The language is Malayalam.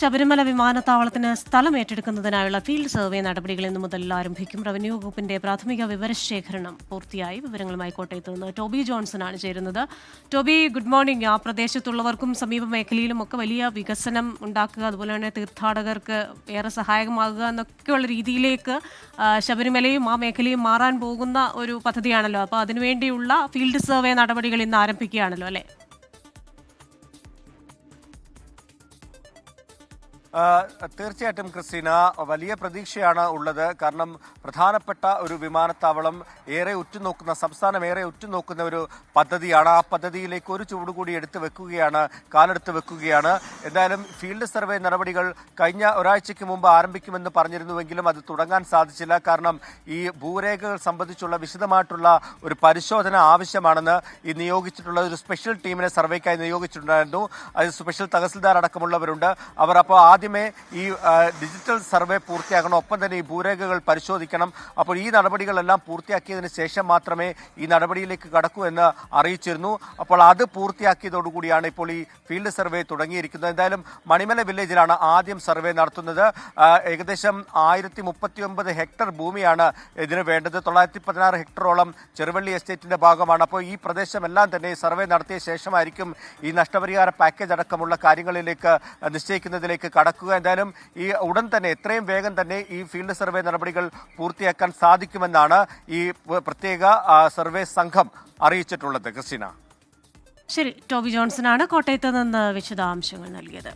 ശബരിമല വിമാനത്താവളത്തിന് സ്ഥലം ഏറ്റെടുക്കുന്നതിനായുള്ള ഫീൽഡ് സർവേ നടപടികൾ ഇന്നു മുതൽ ആരംഭിക്കും. റവന്യൂ വകുപ്പിന്റെ പ്രാഥമിക വിവരശേഖരണം പൂർത്തിയായി. വിവരങ്ങളുമായി കോട്ടയത്ത് നിന്ന് ടോബി ജോൺസൺ ആണ് ചേരുന്നത്. Toby, good morning. ആ പ്രദേശത്തുള്ളവർക്കും സമീപ മേഖലയിലും ഒക്കെ വലിയ വികസനം ഉണ്ടാക്കുക, അതുപോലെ തന്നെ തീർത്ഥാടകർക്ക് ഏറെ സഹായകമാകുക എന്നൊക്കെയുള്ള രീതിയിലേക്ക് ശബരിമലയും ആ മേഖലയും മാറാൻ പോകുന്ന ഒരു പദ്ധതിയാണല്ലോ. അപ്പോൾ അതിനുവേണ്ടിയുള്ള ഫീൽഡ് സർവേ നടപടികൾ ഇന്ന് ആരംഭിക്കുകയാണല്ലോ, അല്ലേ? തീർച്ചയായിട്ടും ക്രിസ്റ്റീന, വലിയ പ്രതീക്ഷയാണ് ഉള്ളത്. കാരണം പ്രധാനപ്പെട്ട ഒരു വിമാനത്താവളം സംസ്ഥാനം ഏറെ ഉറ്റുനോക്കുന്ന ഒരു പദ്ധതിയാണ്. ആ പദ്ധതിയിലേക്ക് ഒരു ചുവട് കൂടി കാലെടുത്ത് വെക്കുകയാണ്. എന്തായാലും ഫീൽഡ് സർവേ നടപടികൾ കഴിഞ്ഞ ഒരാഴ്ചയ്ക്ക് മുമ്പ് ആരംഭിക്കുമെന്ന് പറഞ്ഞിരുന്നുവെങ്കിലും അത് തുടങ്ങാൻ സാധിച്ചില്ല. കാരണം ഈ ഭൂരേഖകൾ സംബന്ധിച്ചുള്ള വിശദമായിട്ടുള്ള ഒരു പരിശോധന ആവശ്യമാണെന്ന് ഈ നിയോഗിച്ചിട്ടുള്ള ഒരു സ്പെഷ്യൽ ടീമിനെ സർവേക്കായി നിയോഗിച്ചിട്ടുണ്ടായിരുന്നു. അത് സ്പെഷ്യൽ തഹസിൽദാർ അടക്കമുള്ളവരുണ്ട്. അവർ അപ്പോൾ ആദ്യമേ ഈ ഡിജിറ്റൽ സർവേ പൂർത്തിയാക്കണം, ഒപ്പം തന്നെ ഈ ഭൂരേഖകൾ പരിശോധിക്കണം. അപ്പോൾ ഈ നടപടികളെല്ലാം പൂർത്തിയാക്കിയതിന് ശേഷം മാത്രമേ ഈ നടപടിയിലേക്ക് കടക്കൂ എന്ന് അറിയിച്ചിരുന്നു. അപ്പോൾ അത് പൂർത്തിയാക്കിയതോടുകൂടിയാണ് ഇപ്പോൾ ഈ ഫീൽഡ് സർവേ തുടങ്ങിയിരിക്കുന്നത്. എന്തായാലും മണിമല വില്ലേജിലാണ് ആദ്യം സർവേ നടത്തുന്നത്. ഏകദേശം 1039 ഹെക്ടർ ഭൂമിയാണ് ഇതിന് വേണ്ടത്. 916 ഹെക്ടറോളം ചെറുവള്ളി എസ്റ്റേറ്റിന്റെ ഭാഗമാണ്. അപ്പോൾ ഈ പ്രദേശമെല്ലാം തന്നെ സർവേ നടത്തിയ ശേഷമായിരിക്കും ഈ നഷ്ടപരിഹാര പാക്കേജ് അടക്കമുള്ള കാര്യങ്ങളിലേക്ക് നിശ്ചയിക്കുന്നതിലേക്ക് കടക്കുക. എന്തായാലും ഈ ഉടൻ തന്നെ എത്രയും വേഗം തന്നെ ഈ ഫീൽഡ് സർവേ നടപടികൾ പൂർത്തിയാക്കാൻ സാധിക്കുമെന്നാണ് ഈ പ്രത്യേക സർവേ സംഘം അറിയിച്ചിട്ടുള്ളത്. ക്രിസ്റ്റീന, ശരി. ടോബി ജോൺസൺ ആണ് കോട്ടയത്ത് നിന്ന് വിശദാംശങ്ങൾ നൽകിയത്.